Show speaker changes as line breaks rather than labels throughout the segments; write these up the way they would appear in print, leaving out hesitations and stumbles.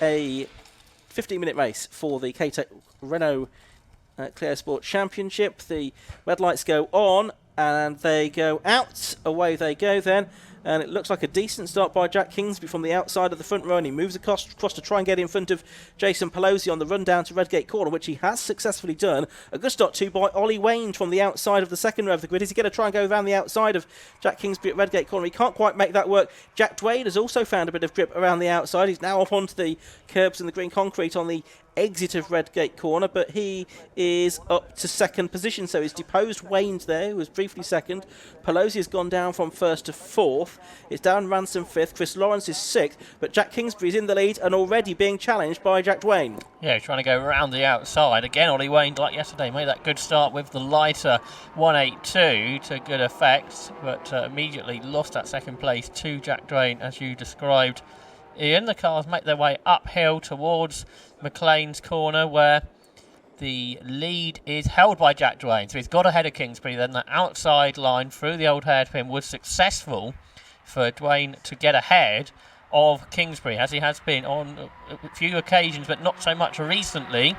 a 15-minute race for the K-Tec Renault Clio Sport Championship. The red lights go on and they go out. Away they go then. And it looks like a decent start by Jack Kingsbury from the outside of the front row, and he moves across to try and get in front of Jason Pelosi on the run down to Redgate Corner, which he has successfully done. A good start too by Ollie Wayne from the outside of the second row of the grid. Is he going to try and go around the outside of Jack Kingsbury at Redgate Corner? He can't quite make that work. Jack Dwayne has also found a bit of grip around the outside. He's now off onto the curbs and the green concrete on the exit of Redgate Corner, but he is up to second position, so he's deposed Wayne's there, who was briefly second. Pelosi has gone down from first to fourth. It's Darren Ransom fifth. Chris Lawrence is sixth, but Jack Kingsbury is in the lead and already being challenged by Jack Dwayne.
Yeah, trying to go around the outside. Again, Ollie Wayne, like yesterday, made that good start with the lighter 182 to good effect, but immediately lost that second place to Jack Dwayne, as you described. Ian, the cars make their way uphill towards McLean's Corner, where the lead is held by Jack Dwayne. So he's got ahead of Kingsbury. Then the outside line through the old hairpin was successful for Dwayne to get ahead of Kingsbury, as he has been on a few occasions, but not so much recently.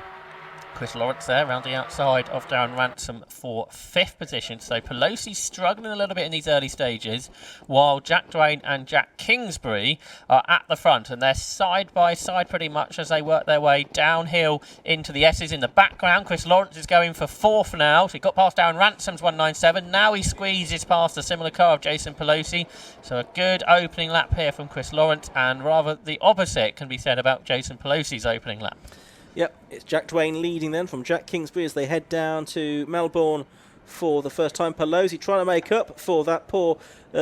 Chris Lawrence there around the outside of Darren Ransom for fifth position. So Pelosi struggling a little bit in these early stages, while Jack Dwayne and Jack Kingsbury are at the front, and they're side by side pretty much as they work their way downhill into the S's in the background. Chris Lawrence is going for fourth now. So he got past Darren Ransom's 197. Now he squeezes past a similar car of Jason Pelosi. So a good opening lap here from Chris Lawrence, and rather the opposite can be said about Jason Pelosi's opening lap.
Yep, it's Jack Dwayne leading then from Jack Kingsbury as they head down to Melbourne for the first time. Pelosi trying to make up for that poor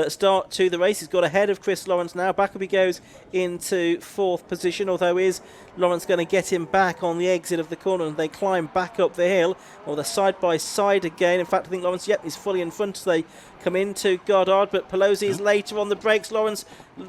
start to the race. He's got ahead of Chris Lawrence now. Back up he goes into fourth position, although is Lawrence going to get him back on the exit of the corner, and they climb back up the hill, or they're side by side again. In fact, I think Lawrence, yep, he's fully in front as they come into Goddard, but Pelosi is later on the brakes. Lawrence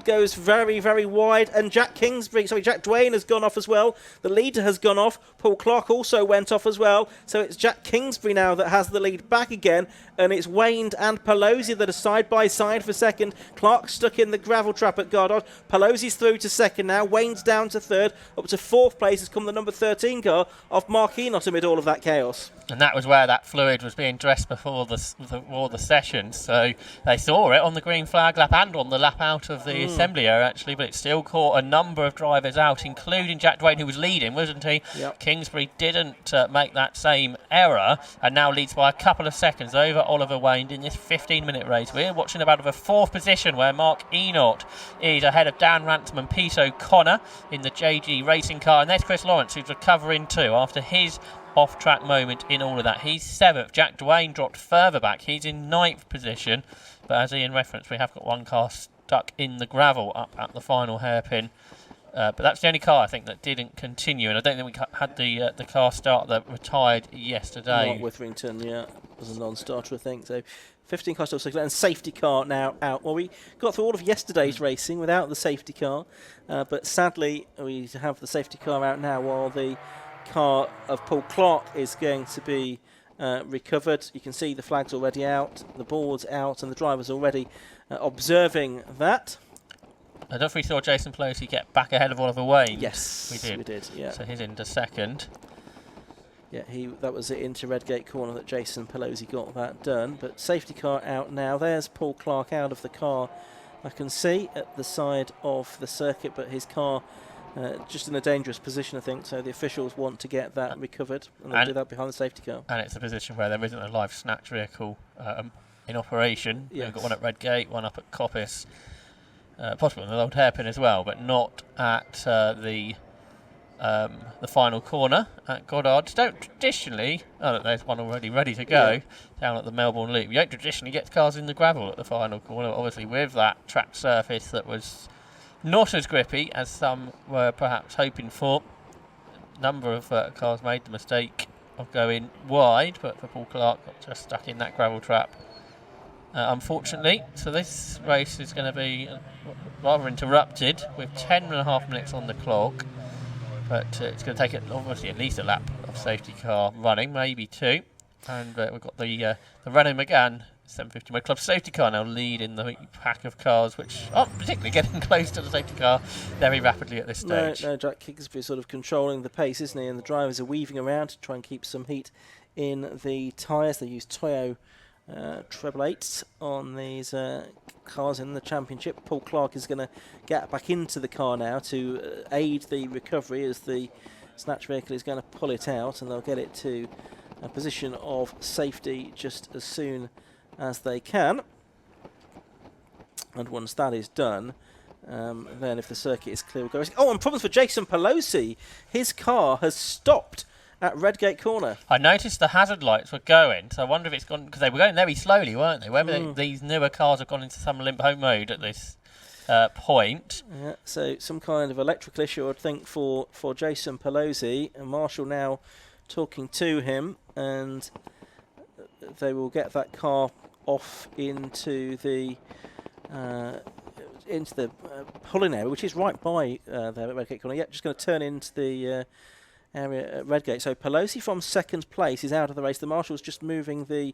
goes very, very wide, and Jack Dwayne has gone off as well. The leader has gone off. Paul Clark also went off as well. So it's Jack Kingsbury now that has the lead back again, and it's Wayne and Pelosi that are side by side for second. Clark stuck in the gravel trap at Goddard. Pelosi's through to second now. Wayne's down to third. Up to fourth place has come the number 13 car of Mark Enoch amid all of that chaos.
And that was where that fluid was being dressed before the session. So they saw it on the green flag lap and on the lap out of the assembly area, actually, but it still caught a number of drivers out, including Jack Dwayne, who was leading, wasn't he?
Yep.
Kingsbury didn't make that same error, and now leads by a couple of seconds over Oliver Wayne in this 15-minute race. We're watching about a fourth position where Mark Enoch is ahead of Dan Ransom and Pete O'Connor in the JG racing car, and there's Chris Lawrence, who's recovering too after his off-track moment in all of that. He's seventh. Jack Dwayne dropped further back. He's in ninth position, but as Ian referenced, we have got one car stuck in the gravel up at the final hairpin. But that's the only car I think that didn't continue, and I don't think we had the car start that retired yesterday.
Not Witherington, yeah, it was a non-starter, I think. So 15 cars still circulating, and safety car now out. Well, we got through all of yesterday's racing without the safety car, but sadly we have the safety car out now while the car of Paul Clark is going to be recovered. You can see the flag's already out, the board's out, and the driver's already observing that.
I don't know if we saw Jason Pelosi get back ahead of Oliver Wayne.
Yes, we did. Yeah.
So he's into second.
Yeah, that was it into Redgate Corner that Jason Pelosi got that done. But safety car out now. There's Paul Clark out of the car. I can see at the side of the circuit, but his car just in a dangerous position, I think. So the officials want to get that recovered, and they'll do that behind the safety car.
And it's a position where there isn't a live snatch vehicle in operation. Yes. We've got one at Redgate, one up at Coppice. Possibly on the old hairpin as well, but not at the final corner at Goddard. Don't traditionally, there's one already ready to go down at the Melbourne Loop. You don't traditionally get cars in the gravel at the final corner, obviously with that track surface that was not as grippy as some were perhaps hoping for. A number of cars made the mistake of going wide, but for Paul Clark got just stuck in that gravel trap. Unfortunately, so this race is going to be rather interrupted with 10.5 minutes on the clock, but it's going to take obviously at least a lap of safety car running, maybe two, and we've got the Renault Megane 750 Motor Club safety car now leading the pack of cars, which aren't particularly getting close to the safety car very rapidly at this stage.
No, Jack Kingsbury sort of controlling the pace, isn't he? And the drivers are weaving around to try and keep some heat in the tyres. They use Toyo 888s on these cars in the championship. Paul Clark is going to get back into the car now to aid the recovery as the snatch vehicle is going to pull it out, and they'll get it to a position of safety just as soon as they can. And once that is done, then if the circuit is clear, we'll go. Oh, and problems for Jason Pelosi. His car has stopped at Redgate Corner.
I noticed the hazard lights were going, so I wonder if it's gone, because they were going very slowly, weren't they? Whether these newer cars have gone into some limp home mode at this point.
Yeah, so some kind of electrical issue, I'd think, for Jason Pelosi. And Marshall now talking to him, and they will get that car off into the pulling area, which is right by there at Redgate Corner. Yeah, just going to turn into the area at Redgate. So Pelosi from second place is out of the race. The Marshall's just moving the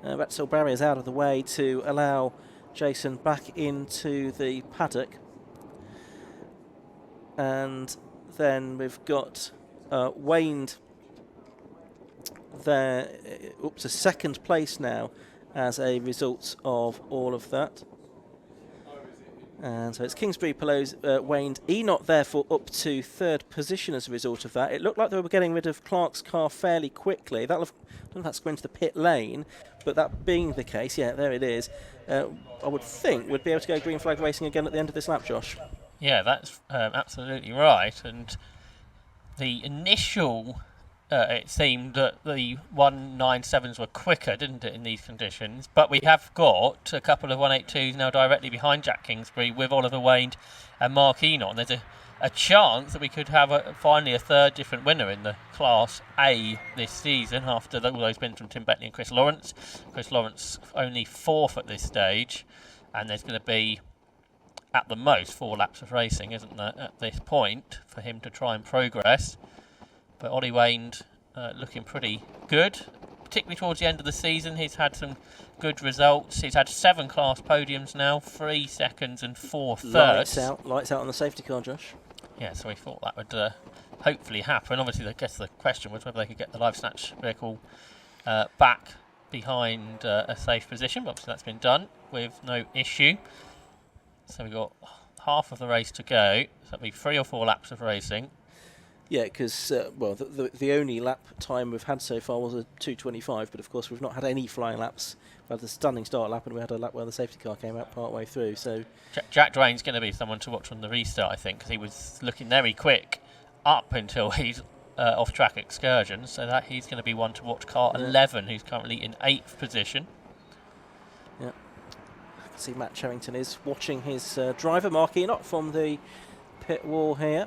Retzel barriers out of the way to allow Jason back into the paddock. And then we've got Wayne there, up to second place now as a result of all of that. And so it's Kingsbury, Pelosi, Wayne, Enoch therefore up to third position as a result of that. It looked like they were getting rid of Clark's car fairly quickly. I don't know if that's going to the pit lane, but that being the case, yeah, there it is. I would think we'd be able to go green flag racing again at the end of this lap, Josh.
Yeah, that's absolutely right. And the initial, it seemed that the 197s were quicker, didn't it, in these conditions? But we have got a couple of 182s now directly behind Jack Kingsbury with Oliver Wayne and Mark Enoch. And there's a chance that we could have finally a third different winner in the Class A this season after all those wins from Tim Beckley and Chris Lawrence. Chris Lawrence only fourth at this stage, and there's going to be at the most 4 laps of racing, isn't there, at this point for him to try and progress. But Ollie Wayne looking pretty good, particularly towards the end of the season. He's had some good results. He's had 7 class podiums now, 3 seconds and 4 thirds.
Lights out on the safety car, Josh.
Yeah, so we thought that would hopefully happen. Obviously, I guess the question was whether they could get the live snatch vehicle back behind a safe position. But obviously that's been done with no issue. So we've got half of the race to go. So that'll be 3 or 4 laps of racing.
Yeah, because the only lap time we've had so far was a 2:25, but of course we've not had any flying laps. We had the stunning start lap, and we had a lap where the safety car came out part way through. So
Jack Dwayne's going to be someone to watch on the restart, I think, because he was looking very quick up until his off-track excursion. So that he's going to be one to watch. Car 11, who's currently in 8th position.
Yeah, I can see Matt Charrington is watching his driver Mark Enoch from the pit wall here.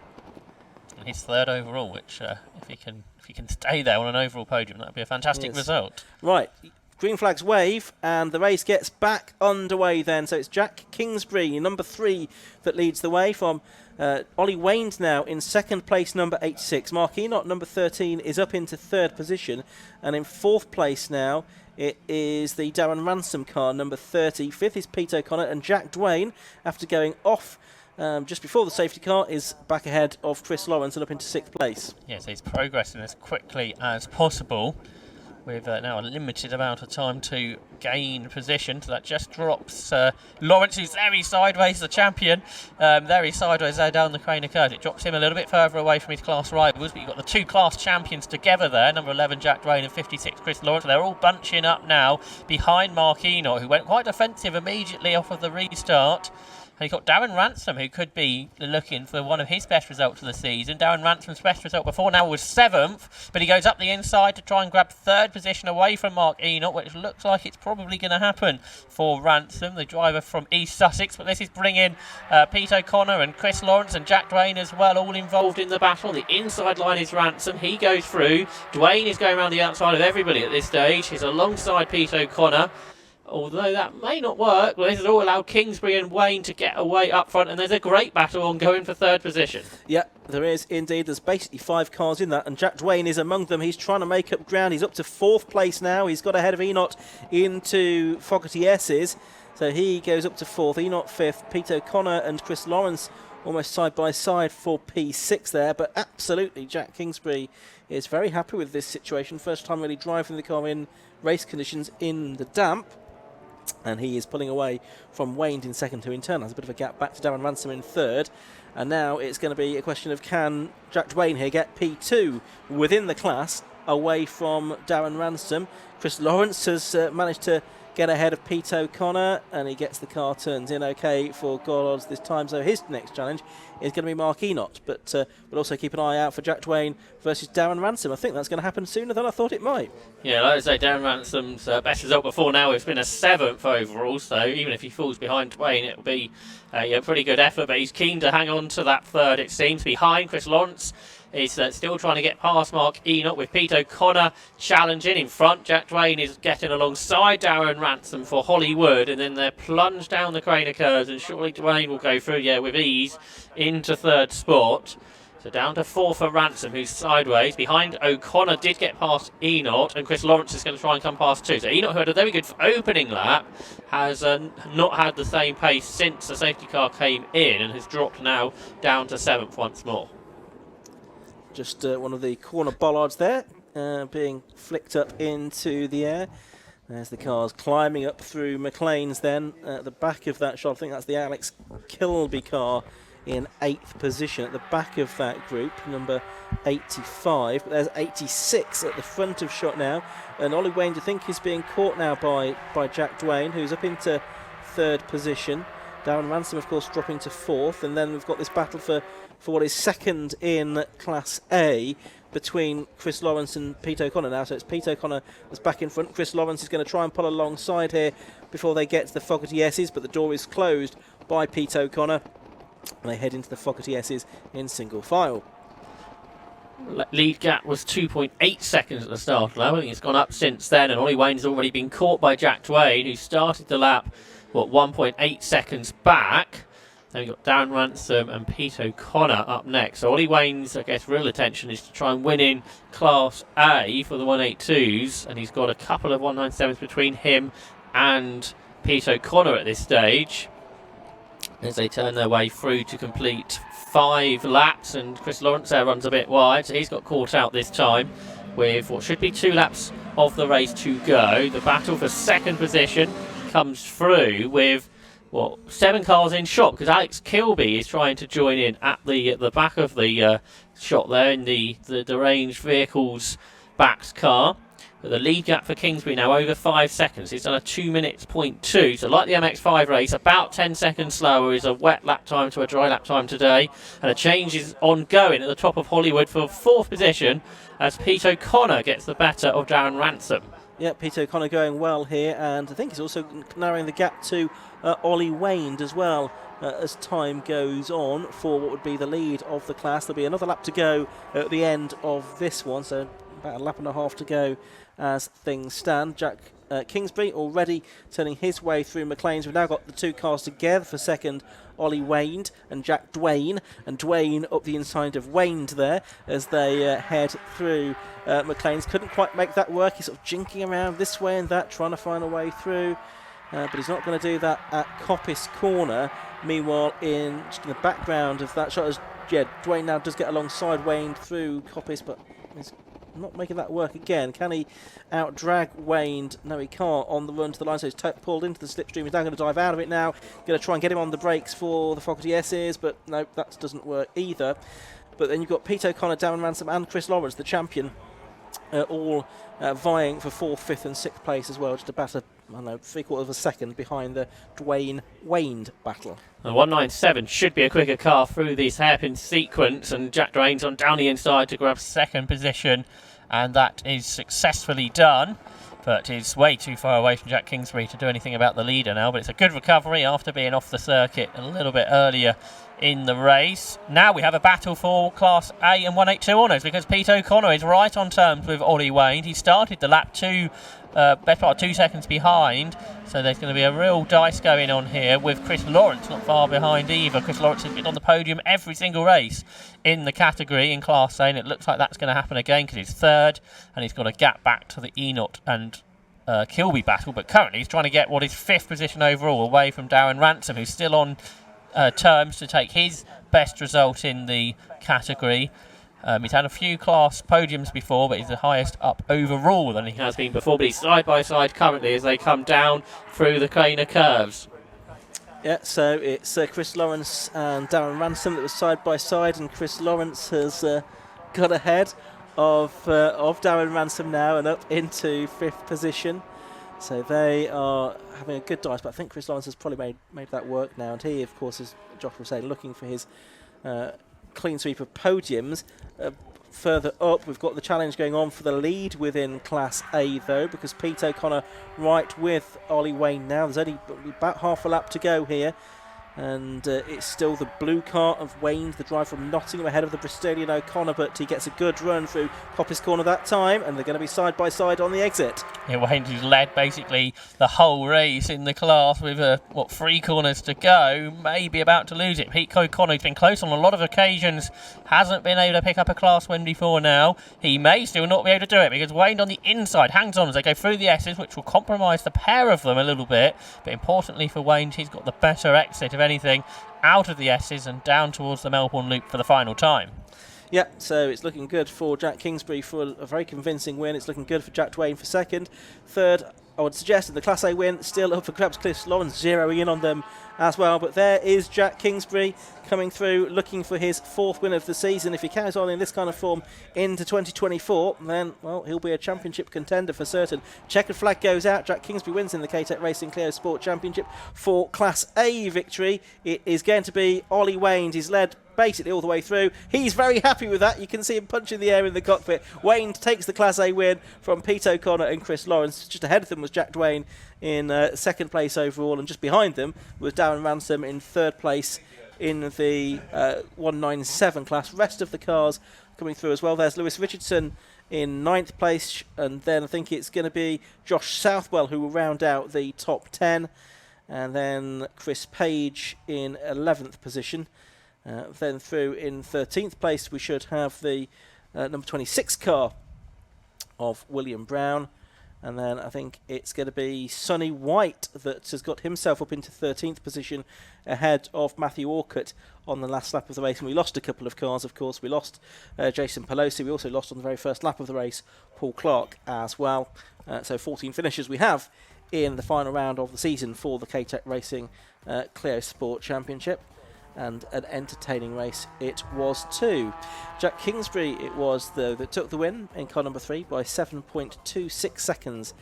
And he's third overall, which if he can stay there on an overall podium, that would be a fantastic result.
Right, green flags wave, and the race gets back underway then. So it's Jack Kingsbury, number 3, that leads the way from Ollie Wayne now in second place, number 86. Mark Enoch, number 13, is up into third position, and in 4th place now it is the Darren Ransom car, number 30. 5th is Pete O'Connor, and Jack Dwayne, after going off just before the safety car, is back ahead of Chris Lawrence and up into 6th place.
Yes, he's progressing as quickly as possible with now a limited amount of time to gain position. So that just drops Lawrence, who's very sideways, the champion, very sideways there down the Craner curve. It drops him a little bit further away from his class rivals, but you've got the 2 class champions together there, number 11 Jack Dwayne and 56 Chris Lawrence. They're all bunching up now behind Mark Enoch, who went quite defensive immediately off of the restart. And you've got Darren Ransom, who could be looking for one of his best results of the season. Darren Ransom's best result before now was 7th, but he goes up the inside to try and grab 3rd position away from Mark Enoch, which looks like it's probably going to happen for Ransom, the driver from East Sussex. But this is bringing Pete O'Connor and Chris Lawrence and Jack Dwayne as well, all involved in the battle. The inside line is Ransom. He goes through. Dwayne is going around the outside of everybody at this stage. He's alongside Pete O'Connor. although that may not work. Well, this has all allowed Kingsbury and Wayne to get away up front, and there's a great battle on going for third position.
Yeah, there is indeed. There's basically 5 cars in that, and Jack Dwayne is among them. He's trying to make up ground. He's up to 4th place now. He's got ahead of Enoch into Fogarty S's, so he goes up to 4th. Enoch 5th. Pete O'Connor and Chris Lawrence almost side by side for P6 there, but absolutely Jack Kingsbury is very happy with this situation. First time really driving the car in race conditions in the damp. And he is pulling away from Wayne in second, who in turn has a bit of a gap back to Darren Ransom in third. And now it's going to be a question of, can Jack Dwayne here get P2 within the class away from Darren Ransom? Chris Lawrence has managed to get ahead of Pete O'Connor, and he gets the car turned in okay for Gorlod's this time. So his next challenge is going to be Mark Enoch, but also keep an eye out for Jack Dwayne versus Darren Ransom. I think that's going to happen sooner than I thought it might.
Yeah, like I say, Darren Ransom's best result before now has been a 7th overall, so even if he falls behind Dwayne, it'll be a pretty good effort, but he's keen to hang on to that third, it seems. Behind Chris Lawrence is still trying to get past Mark Enoch, with Pete O'Connor challenging in front. Jack Dwayne is getting alongside Darren Ransom for Hollywood, and then they're plunged down the Craner curves, and surely Dwayne will go through, with ease into third spot. So down to 4th for Ransom, who's sideways. Behind O'Connor did get past Enoch, and Chris Lawrence is going to try and come past too. So Enoch, who had a very good opening lap, has not had the same pace since the safety car came in, and has dropped now down to 7th once more.
Just one of the corner bollards there being flicked up into the air. There's the cars climbing up through McLean's then. At the back of that shot, I think that's the Alex Kilby car in 8th position at the back of that group, number 85. But there's 86 at the front of shot now. And Ollie Wayne, I think, is being caught now by Jack Dwayne, who's up into 3rd position. Darren Ransom, of course, dropping to 4th. And then we've got this battle for what is second in Class A between Chris Lawrence and Pete O'Connor now. So it's Pete O'Connor that's back in front. Chris Lawrence is going to try and pull alongside here before they get to the Fogarty S's, but the door is closed by Pete O'Connor, and they head into the Fogarty S's in single file.
Lead gap was 2.8 seconds at the start. I think it's gone up since then, and Ollie Wayne's already been caught by Jack Dwayne, who started the lap 1.8 seconds back. Then we've got Darren Ransom and Pete O'Connor up next. So Ollie Wayne's, I guess, real attention is to try and win in Class A for the 182s, and he's got a couple of 197s between him and Pete O'Connor at this stage, as they turn their way through to complete 5 laps. And Chris Lawrence there runs a bit wide, so he's got caught out this time with what should be 2 laps of the race to go. The battle for second position comes through with 7 cars in shot, because Alex Kilby is trying to join in at the back of the shot there in the deranged vehicles backed car. But the lead gap for Kingsbury now over 5 seconds. He's done a 2 minutes 0.2. So like the MX5 race, about 10 seconds slower is a wet lap time to a dry lap time today. And a change is ongoing at the top of Hollywood for 4th position as Pete O'Connor gets the better of Darren Ransom.
Yeah, Pete O'Connor going well here, and I think he's also narrowing the gap to Ollie Wayne as well as time goes on for what would be the lead of the class. There'll be another lap to go at the end of this one, so about a lap and a half to go as things stand. Jack Kingsbury already turning his way through McLean's. We've now got the 2 cars together for second, Ollie Wayne and Jack Dwayne, and Dwayne up the inside of Wayne there as they head through McLean's. Couldn't quite make that work. He's sort of jinking around this way and that, trying to find a way through, but he's not going to do that at Coppice Corner. Meanwhile, just in the background of that shot, Dwayne now does get alongside Wayne through Coppice, but he's not making that work again. Can he out-drag Wayne? No, he can't on the run to the line, so he's pulled into the slipstream. He's now going to dive out of it now. Going to try and get him on the brakes for the Fogarty S's, but no, that doesn't work either. But then you've got Pete O'Connor, Darren Ransom and Chris Lawrence, the champion, all vying for 4th, 5th and 6th place as well, just about 3/4 of a second behind the Dwayne-Wayne battle.
The 197 should be a quicker car through this hairpin sequence, and Jack Dwayne's on down the inside to grab second position, and that is successfully done. But it's way too far away from Jack Kingsbury to do anything about the leader now. But it's a good recovery after being off the circuit a little bit earlier in the race. Now we have a battle for Class A and 182 honours, because Pete O'Connor is right on terms with Ollie Wayne. He started the lap best part of 2 seconds behind, So there's going to be a real dice going on here with Chris Lawrence not far behind either. Chris Lawrence has been on the podium every single race in the category in Class A, and it looks like that's going to happen again because he's third and he's got a gap back to the Enot and Kilby battle, but currently he's trying to get what is 5th position overall away from Darren Ransom, who's still on terms to take his best result in the category. He's had a few class podiums before, but he's the highest up overall than he has been before. But he's side by side currently as they come down through the Cana curves.
Yeah, so it's Chris Lawrence and Darren Ransom that was side by side, and Chris Lawrence has got ahead of Darren Ransom now and up into 5th position. So they are having a good dice, but I think Chris Lawrence has probably made that work now, and he, of course, as Josh was saying, looking for his clean sweep of podiums. Further up, we've got the challenge going on for the lead within Class A, though, because Pete O'Connor right with Ollie Wayne now. There's only about half a lap to go here, and it's still the blue car of Wayne, the driver from Nottingham, ahead of the Bristolian O'Connor, but he gets a good run through Coppice Corner that time, and they're going to be side by side on the exit.
Yeah, Wayne, who's led basically the whole race in the class with 3 corners to go, may be about to lose it. Pete O'Connor, who's been close on a lot of occasions, hasn't been able to pick up a class win before now. He may still not be able to do it because Wayne on the inside hangs on as they go through the S's, which will compromise the pair of them a little bit. But importantly for Wayne, he's got the better exit of anything out of the S's and down towards the Melbourne Loop for the final time.
Yeah, so it's looking good for Jack Kingsbury for a very convincing win. It's looking good for Jack Twain for second. Third, I would suggest, the Class A win still up for grabs. Chris Lawrence zeroing in on them as well. But there is Jack Kingsbury coming through, looking for his 4th win of the season. If he carries on in this kind of form into 2024, then, well, he'll be a championship contender for certain. Checkered flag goes out. Jack Kingsbury wins in the K-Tec Racing Clio Sport Championship for Class A victory. It is going to be Ollie Wayne. He's led basically all the way through. He's very happy with that. You can see him punching the air in the cockpit. Wayne takes the Class A win from Pete O'Connor and Chris Lawrence. Just ahead of them was Jack Dwayne in 2nd place overall, and just behind them was Darren Ransom in 3rd place in the 197 class. Rest of the cars coming through as well. There's Lewis Richardson in 9th place, and then I think it's going to be Josh Southwell who will round out the top 10, and then Chris Page in 11th position. Then through in 13th place we should have the number 26 car of William Brown, and then I think it's going to be Sonny White that has got himself up into 13th position ahead of Matthew Orcutt on the last lap of the race. And we lost a couple of cars, of course. We lost Jason Pelosi. We also lost on the very first lap of the race Paul Clark as well. So 14 finishers we have in the final round of the season for the K-Tec Racing Clio Sport Championship. And an entertaining race it was too. Jack Kingsbury it was that took the win in car number 3 by 7.26 seconds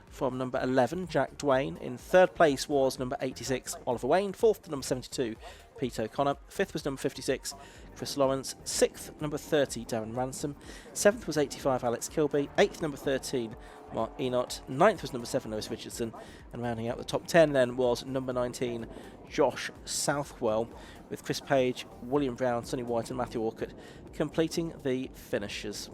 from number 11 Jack Dwayne. In 3rd place was number 86 Oliver Wayne. 4th number 72 Pete O'Connor. 5th was number 56 Chris Lawrence. 6th number 30 Darren Ransom. 7th was 85 Alex Kilby. 8th number 13 Mark Enot. 9th was number 7 Lewis Richardson, and rounding out the top 10 then was number 19 Josh Southwell, with Chris Page, William Brown, Sonny White and Matthew Orcutt completing the finishers.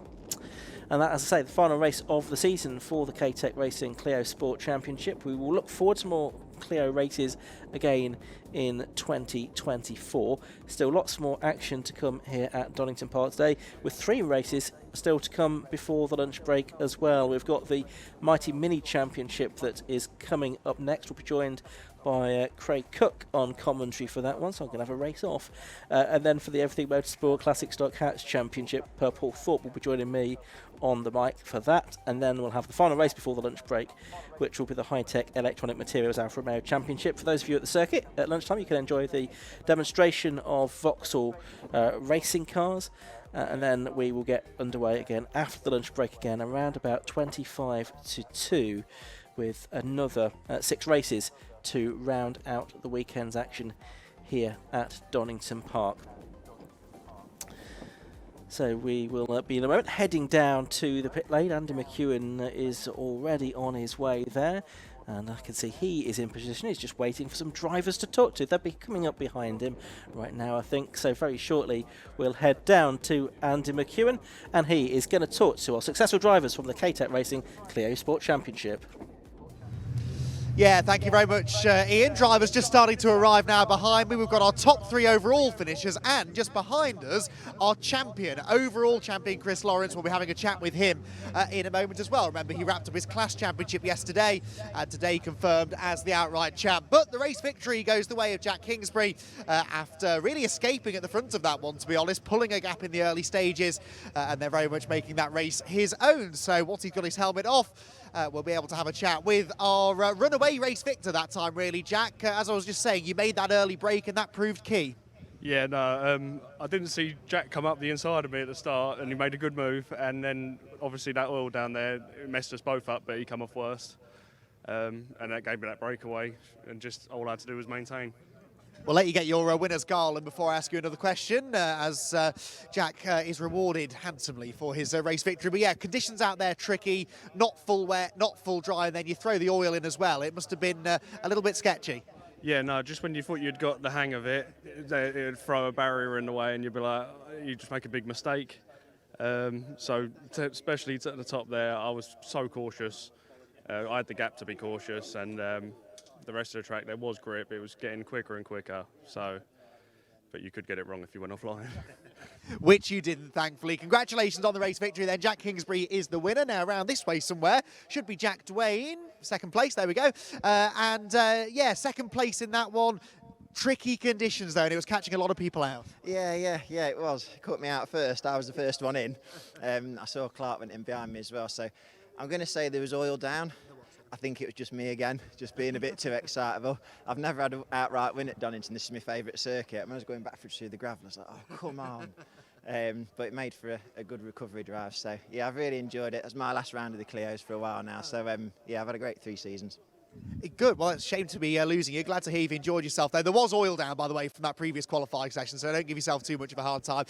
And that, as I say, the final race of the season for the K-Tec Racing Clio Sport Championship. We will look forward to more Clio races again in 2024. Still lots more action to come here at Donington Park today, with 3 races still to come before the lunch break as well. We've got the Mighty Mini Championship that is coming up next. We'll be joined by Craig Cook on commentary for that one, so I'm going to have a race off. And then for the Everything Motorsport Classic Stock Hats Championship, Paul Thorpe will be joining me on the mic for that. And then we'll have the final race before the lunch break, which will be the High-Tech Electronic Materials Alfa Romeo Championship. For those of you at the circuit, at lunchtime you can enjoy the demonstration of Vauxhall racing cars. And then we will get underway again after the lunch break again, around about 25 to 2, with another 6 races to round out the weekend's action here at Donington Park. So we will be in a moment heading down to the pit lane. Andy McEwen is already on his way there, and I can see he is in position. He's just waiting for some drivers to talk to. They'll be coming up behind him right now, I think. So very shortly we'll head down to Andy McEwen, and he is going to talk to our successful drivers from the K-Tec Racing Clio Sport Championship.
Yeah, thank you very much, Ian. Drivers just starting to arrive now behind me. We've got our top 3 overall finishers, and just behind us, our overall champion, Chris Lawrence. We'll be having a chat with him in a moment as well. Remember, he wrapped up his class championship yesterday, and today confirmed as the outright champ. But the race victory goes the way of Jack Kingsbury after really escaping at the front of that one, to be honest, pulling a gap in the early stages, and they're very much making that race his own. So once he's got his helmet off, we'll be able to have a chat with our runaway race victor that time, really, Jack. As I was just saying, you made that early break and that proved key.
Yeah, no, I didn't see Jack come up the inside of me at the start, and he made a good move, and then obviously that oil down there it messed us both up, but he come off worst, and that gave me that breakaway, and just all I had to do was maintain.
We'll let you get your winner's garland before I ask you another question, as Jack is rewarded handsomely for his race victory. But yeah, conditions out there tricky, not full wet, not full dry, and then you throw the oil in as well. It must have been a little bit sketchy. Yeah,
no, just when you thought you'd got the hang of it, it would throw a barrier in the way, and you'd be like, you just make a big mistake. Especially at the top there, I was so cautious. I had the gap to be cautious, and the rest of the track there was grip. It was getting quicker and quicker. But you could get it wrong if you went offline.
Which you didn't, thankfully. Congratulations on the race victory then. Jack Kingsbury is the winner. Now around this way somewhere should be Jack Dwayne, second place. There we go. Yeah, second place in that one. Tricky conditions though, and it was catching a lot of people out.
Yeah, it was. It caught me out first. I was the first one in. I saw Clark went in behind me as well. So I'm going to say there was oil down. I think it was just me again, just being a bit too excitable. I've never had an outright win at Donington. This is my favourite circuit. When I was going back through the gravel, I was like, oh, come on. But it made for a good recovery drive. So, yeah, I've really enjoyed it. It's my last round of the Clios for a while now. So, yeah, I've had a great 3 seasons.
Good. Well, it's a shame to be losing you. Glad to hear you've enjoyed yourself, though. There was oil down, by the way, from that previous qualifying session, so don't give yourself too much of a hard time.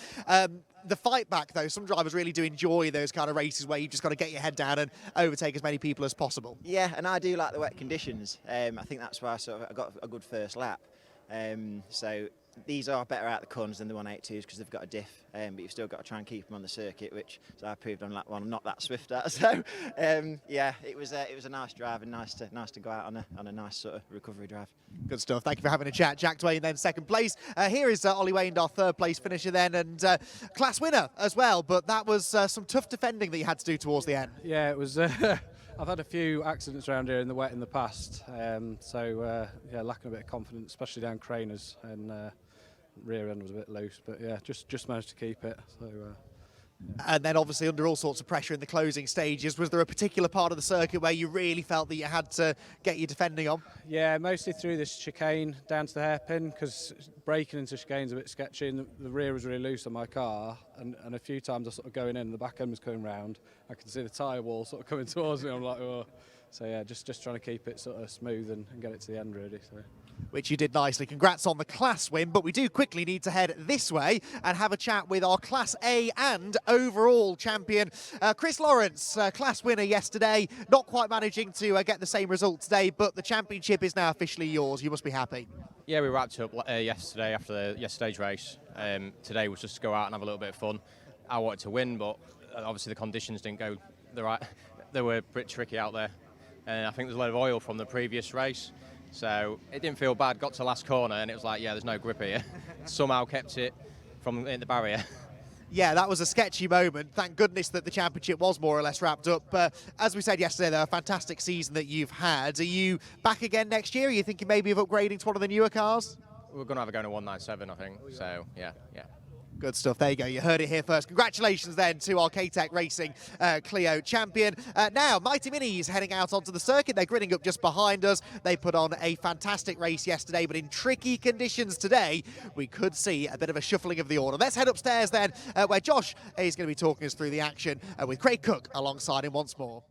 The fight back, though, some drivers really do enjoy those kind of races where you've just got to get your head down and overtake as many people as possible.
Yeah, and I do like the wet conditions. I think that's why I got a good first lap. So these are better out the corners than the 182s because they've got a diff, but you've still got to try and keep them on the circuit, which, as I proved on lap 1, I'm not that swift at. So yeah, it was a nice drive and nice to go out on a nice sort of recovery drive.
Good stuff. Thank you for having a chat. Jack Dwayne then second place. Here is Ollie Wayne, our third place finisher then, and class winner as well. But that was some tough defending that you had to do towards the end.
Yeah, it was. I've had a few accidents around here in the wet in the past, yeah, lacking a bit of confidence, especially down Craners, and rear end was a bit loose, but yeah, just managed to keep it. So.
And then obviously under all sorts of pressure in the closing stages, was there a particular part of the circuit where you really felt that you had to get your defending on?
Yeah, mostly through this chicane down to the hairpin, because braking into chicane's a bit sketchy, and the rear was really loose on my car, and a few times I sort of going in and the back end was coming round. I could see the tyre wall sort of coming towards me. I'm like, oh. So yeah, just trying to keep it sort of smooth and get it to the end really. So.
Which you did nicely. Congrats on the class win, but we do quickly need to head this way and have a chat with our Class A and overall champion, Chris Lawrence, class winner yesterday. Not quite managing to get the same result today, but the championship is now officially yours. You must be happy.
Yeah, we wrapped up yesterday after yesterday's race. Today was just to go out and have a little bit of fun. I wanted to win, but obviously the conditions didn't go the right. They were a bit tricky out there. I think there's a lot of oil from the previous race. So it didn't feel bad, got to last corner and it was like, yeah, there's no grip here. Somehow kept it from in the barrier.
Yeah, that was a sketchy moment. Thank goodness that the championship was more or less wrapped up. As we said yesterday, though, a fantastic season that you've had. Are you back again next year? Are you thinking maybe of upgrading to one of the newer cars?
We're going to have a go to 197, I think. So, yeah.
Good stuff. There you go. You heard it here first. Congratulations then to our K-Tec Racing Clio champion. Now, Mighty Minis heading out onto the circuit. They're grinning up just behind us. They put on a fantastic race yesterday, but in tricky conditions today, we could see a bit of a shuffling of the order. Let's head upstairs then, where Josh is going to be talking us through the action with Craig Cook alongside him once more.